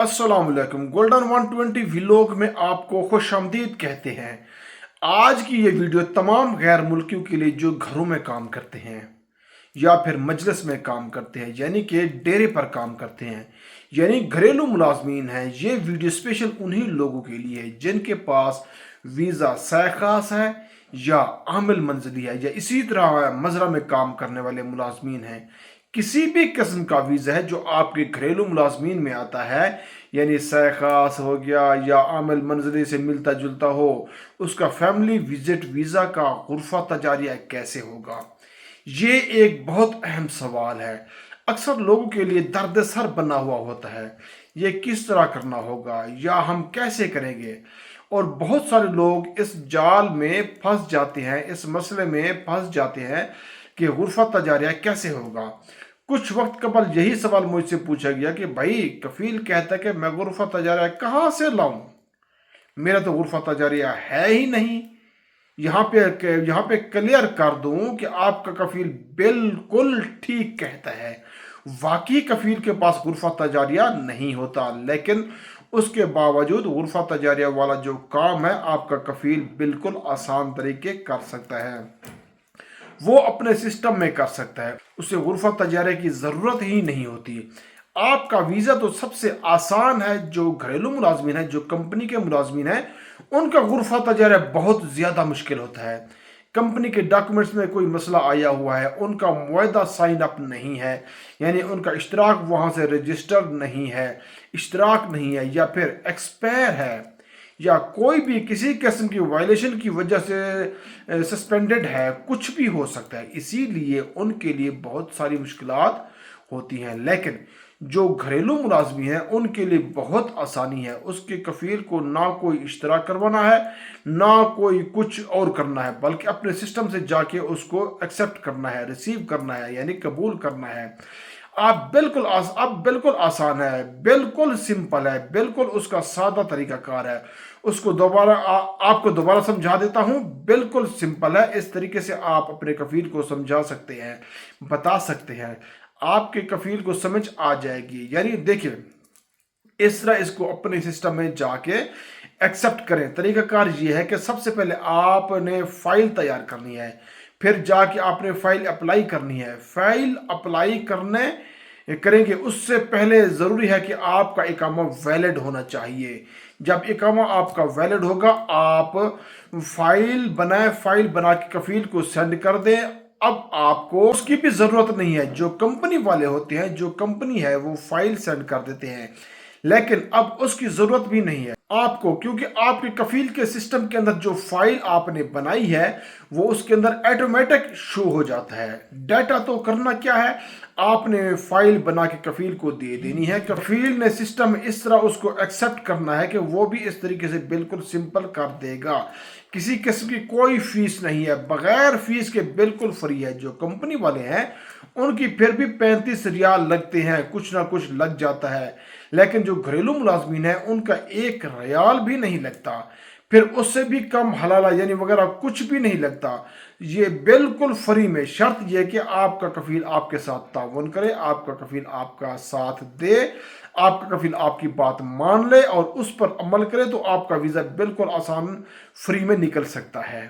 अस्सलाम वालेकुम। Golden 120 vlog में आपको खुश आमदीद कहते हैं। आज की ये वीडियो तमाम गैर मुल्कियों के लिए जो घरों में काम करते हैं या फिर मजलिस में काम करते हैं, यानी कि डेरे पर काम करते हैं, यानी घरेलू मुलाजमीन हैं। ये वीडियो स्पेशल उन्हीं लोगों के लिए है जिनके पास वीज़ा सैखास है या आमिल मंजली है या इसी तरह मजरा में काम करने वाले मुलाजमीन हैं। किसी भी किस्म का वीज़ा है जो आपके घरेलू मुलाजमीन में आता है, यानी सैखास हो गया या आमिल मंजली से मिलता जुलता हो, उसका फैमिली विजिट वीज़ा का गुरफा तजारिया कैसे होगा? ये एक बहुत अहम सवाल है। अक्सर लोगों के लिए दर्द सर बना हुआ होता है, ये किस तरह करना होगा या हम कैसे करेंगे। और बहुत सारे लोग इस जाल में फंस जाते हैं, इस मसले में फंस जाते हैं कि गुरफा तजारिया कैसे होगा। कुछ वक्त कबल यही सवाल मुझसे पूछा गया कि भाई कफील कहता है कि मैं गुरफा तजारिया कहाँ से लाऊं, मेरा तो गुरफा तजारिया है ही नहीं। यहाँ पे क्लियर कर दूं कि आपका कफील बिल्कुल ठीक कहता है। वाकई कफील के पास गुरफा तजारिया नहीं होता, लेकिन उसके बावजूद गुरफा तजारिया वाला जो काम है आपका कफील बिल्कुल आसान तरीके कर सकता है, वो अपने सिस्टम में कर सकता है। उसे गुरफा तजारे की ज़रूरत ही नहीं होती। आपका वीज़ा तो सबसे आसान है। जो घरेलू मुलाजमीन है, जो कंपनी के मुलाजमीन है, उनका गुरफा तजारा बहुत ज़्यादा मुश्किल होता है। कंपनी के डॉक्यूमेंट्स में कोई मसला आया हुआ है, उनका मुआहदा साइन अप नहीं है, यानी उनका इश्तराक वहाँ से रजिस्टर्ड नहीं है, इश्तराक नहीं है, या फिर एक्सपायर है, या कोई भी किसी किस्म की वायलेशन की वजह से सस्पेंडेड है, कुछ भी हो सकता है। इसीलिए उनके लिए बहुत सारी मुश्किलात होती हैं। लेकिन जो घरेलू मुलाजमी हैं उनके लिए बहुत आसानी है। उसके कफील को ना कोई इश्तराक करवाना है, ना कोई कुछ और करना है, बल्कि अपने सिस्टम से जाके उसको एक्सेप्ट करना है, रिसीव करना है, यानी कबूल करना है। अब बिल्कुल आसान है, बिल्कुल सिंपल है, बिल्कुल उसका सादा तरीकाकार है। उसको आपको दोबारा समझा देता हूँ। बिल्कुल सिंपल है। इस तरीके से आप अपने कफील को समझा सकते हैं, बता सकते हैं, आपके कफील को समझ आ जाएगी। यानी देखिए, इस तरह इसको अपने सिस्टम में जाके एक्सेप्ट करें। तरीकाकार ये है कि सबसे पहले आपने फाइल तैयार करनी है, फिर जाके आपने फाइल अप्लाई करनी है। फाइल अप्लाई करेंगे उससे पहले ज़रूरी है कि आपका इकामा वैलिड होना चाहिए। जब इकामा आपका वैलिड होगा, आप फाइल बना के कफील को सेंड कर दें। अब आपको उसकी भी ज़रूरत नहीं है। जो कंपनी वाले होते हैं, जो कंपनी है, वो फाइल सेंड कर देते हैं, लेकिन अब उसकी ज़रूरत भी नहीं है आपको, क्योंकि आपके कफील के सिस्टम के अंदर जो फाइल आपने बनाई है वो उसके अंदर ऑटोमेटिक शो हो जाता है। डाटा तो करना क्या है, आपने फाइल बना के कफील को दे देनी है। कफील ने सिस्टम इस तरह उसको एक्सेप्ट करना है कि वो भी इस तरीके से बिल्कुल सिंपल कर देगा। किसी किस्म की कोई फीस नहीं है, बगैर फीस के बिल्कुल फ्री है। जो कंपनी वाले हैं उनकी फिर भी 35 रियाल लगते हैं, कुछ ना कुछ लग जाता है, लेकिन जो घरेलू मुलाजमीन है उनका 1 रियाल भी नहीं लगता, फिर उससे भी कम हलाला यानी वगैरह कुछ भी नहीं लगता। ये बिल्कुल फ्री में। शर्त यह कि आपका कफील आपके साथ ताउन करे, आपका कफील आपका साथ दे, आपका कफील आपकी बात मान ले और उस पर अमल करे, तो आपका वीज़ा बिल्कुल आसान फ्री में निकल सकता है।